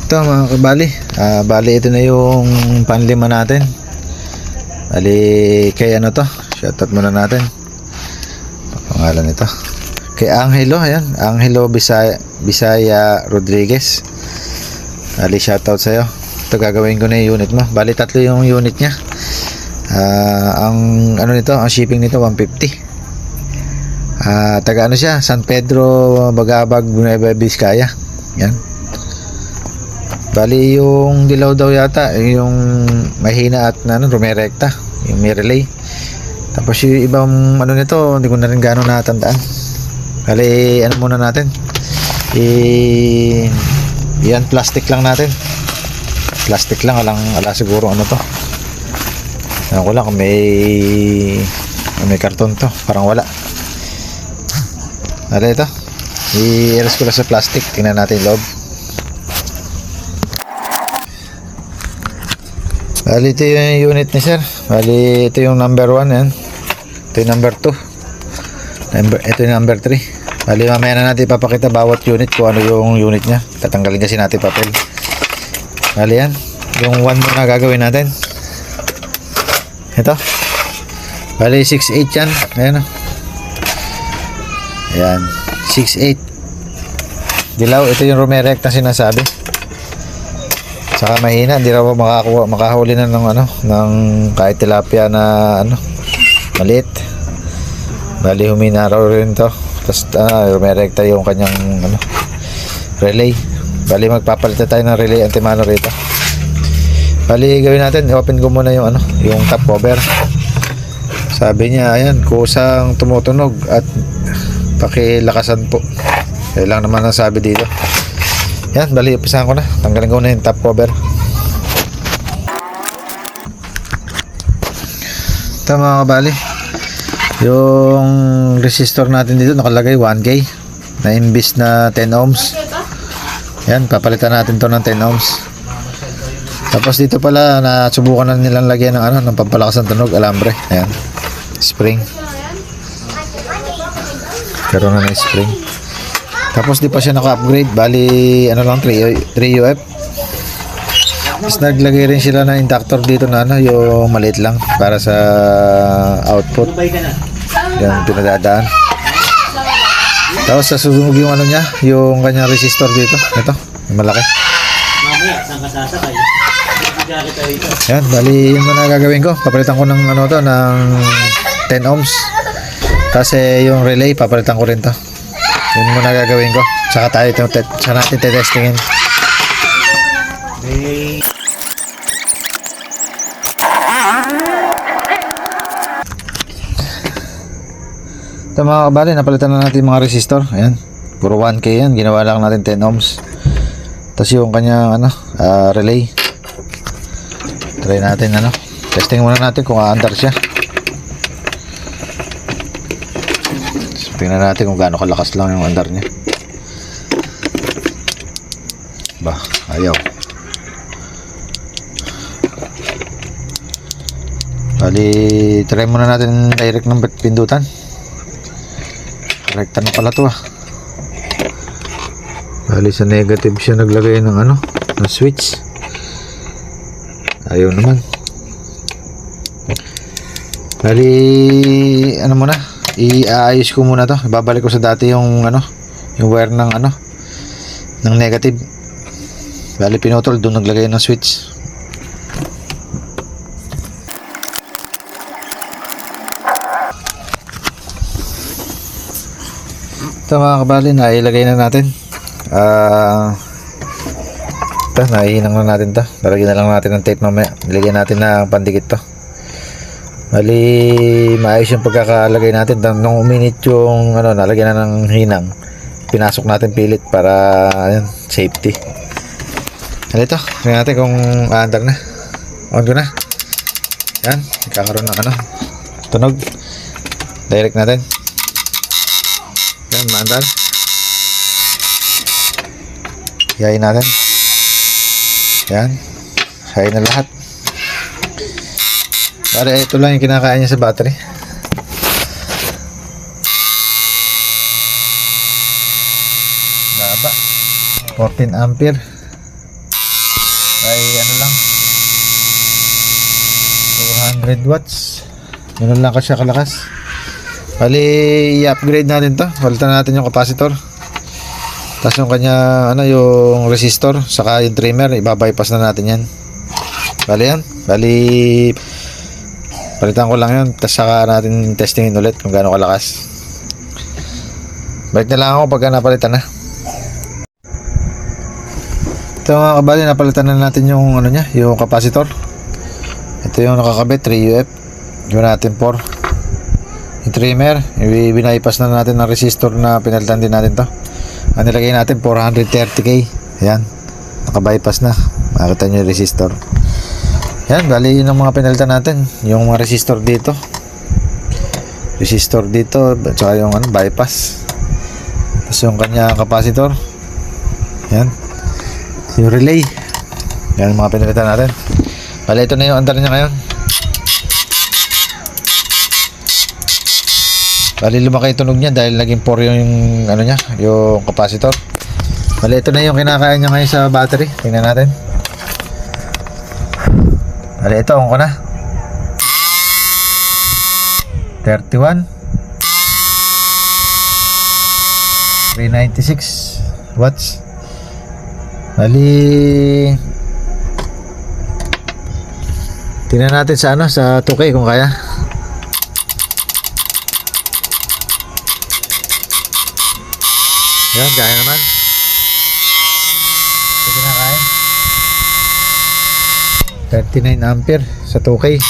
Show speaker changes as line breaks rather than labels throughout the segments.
Ito mga kabali, bali ito na yung panlima natin. Bali kay ano to, shoutout muna natin. Pangalan nito kay Angelo, ayan, Angelo Bisaya Rodriguez. Bali shoutout sa'yo. Ito gagawin ko na yung unit mo. Bali tatlo yung unit nya. Ang ano nito, ang shipping nito 150. Taga ano siya, San Pedro, Bagabag, Nueva Vizcaya. Yan. Bali yung dilaw daw yata, yung mahina at ano, rumerekta, yung may relay. Tapos yung ibang ano nito, hindi ko na rin gano'ng natandaan. Bali ano muna natin, yan plastic lang natin. Plastic lang, ala siguro ano to. Ano ko lang kung may karton to, parang wala. Bali ito, i-eras ko lang sa plastic, tingnan natin yung loob. Bali ito yung unit ni sir. Bali ito yung number 1 yan. Ito yung number 2. Ito yung number 3. Bali mamaya na natin ipapakita bawat unit kung ano yung unit nya. Tatanggalin kasi natin papel. Bali yan. Yung 1 muna gagawin natin. Ito. Bali 6'8 yan. Ayan o. Ayan. 6'8. Dilaw. Ito yung rumerect na sinasabi. Saka mahina, hindi raw makahuli na ng ano, ng kahit tilapia na ano, maliit. Bali humina raw rin to. Tapos rumerekta yung kanyang ano, relay. Bali magpapalit tayo ng relay antimano rito. Bali gawin natin, i-open ko muna yung ano, yung top cover. Sabi niya, ayan, kusang tumutunog at pakilakasan po. Kaya lang naman ang sabi dito. Yan, bali, upisahan ko na. Tanggalin ko na yung top cover. Ito mga kabali, yung resistor natin dito nakalagay 1K na imbis na 10 ohms. Yan, papalitan natin to ng 10 ohms. Tapos dito pala nasubukan na nilang lagyan ng ano, ng pampalakas ng tunog, alambre. Ayan, spring. Karoon na ng spring. Tapos di pa siya naka-upgrade, bali ano lang 3 UF. Tapos naglagay rin sila ng inductor dito na ano, yung maliit lang para sa output. Yan pinadadaan. Tapos sasunog yung ano niya, yung kanyang resistor dito. Ito, yung malaki. Yan, bali yun muna gagawin ko. Papalitan ko ng ano to, ng 10 ohms. Kasi yung relay, papalitan ko rin to. Yun muna gagawin ko. Tsaka natin tetestingin. Ito mga kabali, napalitan na natin mga resistor. Ayan, puro 1K yan. Ginawa lang natin 10 ohms. Tapos yung kanyang ano, relay. Try natin ano. Testing muna natin kung aandar siya. Tingnan natin kung gaano kalakas lang yung andar niya. Bah, ayaw. Bali, try muna natin direct ng pindutan. Correct na pala to ah. Bali sa negative siya naglagay ng ano, ng switch. Ayaw naman. Bali, ano muna, i-aayos ko muna to. Babalik ko sa dati yung ano, yung wire ng ano, ng negative. Bali pinutol, doon naglagay ng switch. Ito mga kabali, nailagay na natin. Ito, naihinang na natin to. Lalagyan na lang natin ng tape mamaya. Nilagyan natin na pandikit to. Bali, maayos yung pagkakalagay natin. Nung uminit yung ano, nalagyan na ng hinang, pinasok natin pilit para ayun, safety. Ano ito? Tingnan natin kung aandar na. On ko na. Yan, nagkakaroon ng ano, tunog. Direct natin. Yan, maandar. Yayin natin. Yan, hayin na lahat. Para ito lang yung kinakain niya sa battery. Baba. 14 ampere. ay ano lang 200 watts. Ganun lang siya kalakas. Bali i-upgrade natin to. Palitan natin yung capacitor. Tapos yung kanya ano yung resistor saka yung trimmer ibabypass na natin yan. Bali palitan ko lang yun. Tapos saka natin testingin ulit kung gaano kalakas. Balik na lang ako pagka napalitan na. Ito mga kabali, napalitan na natin yung ano niya, yung capacitor. Ito yung nakakabit 3UF. Gawin natin 4. Yung trimmer, binaypas na natin ng resistor na pinalitan din natin to. Ang nilagay natin 430k. Ayan, nakabypass na. Makita nyo yung resistor. Yan, bali yun ang mga pinalitan natin. Yung mga resistor dito, tsaka yung ano, bypass. Tapos yung kanya capacitor. Yan, yung relay. Yan ang mga pinalitan natin. Bali ito na yung andar niya ngayon. Bali lumaki yung tunog niya dahil naging 4 yung ano niya, yung capacitor. Bali ito na yung kinakain niya ngayon sa battery. Tingnan natin. Bali ito, on ko na. 31 396 watts. Bali tingnan natin sa ano, sa 2K kung kaya. Yan, kaya naman. Ito kinakain 39 ampere sa 2K.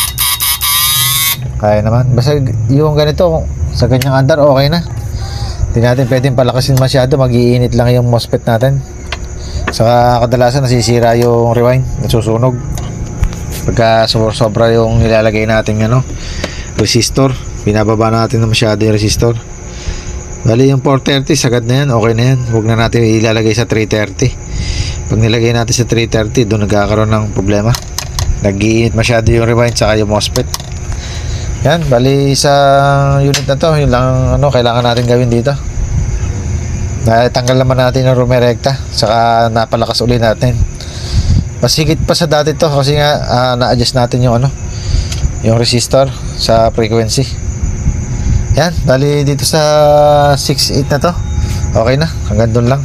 Kaya naman. Basta yung ganito sa ganyang andar okay na. Hindi natin pwedeng palakasin masyado, mag-iinit lang yung MOSFET natin. Saka kadalasan nasisira yung rewind, nasusunog pagka sobra yung nilalagay natin ano, resistor. Binababa natin na masyado yung resistor. Bali yung 430 sagad na yan, okay na yan. Huwag na natin ilalagay sa 330. Pag nilagay natin sa 330, doon nagkakaroon ng problema. Nag-iinit masyado yung rewind saka yung MOSFET. Yan, bali sa unit na to, yun lang ano, kailangan natin gawin dito. Tanggal naman natin yung rumerekta, saka napalakas uli natin. Pasigit pa sa dati to kasi nga na-adjust natin yung ano, yung resistor sa frequency. Yan, bali dito sa 6.8 na to, okay na, hanggang doon lang.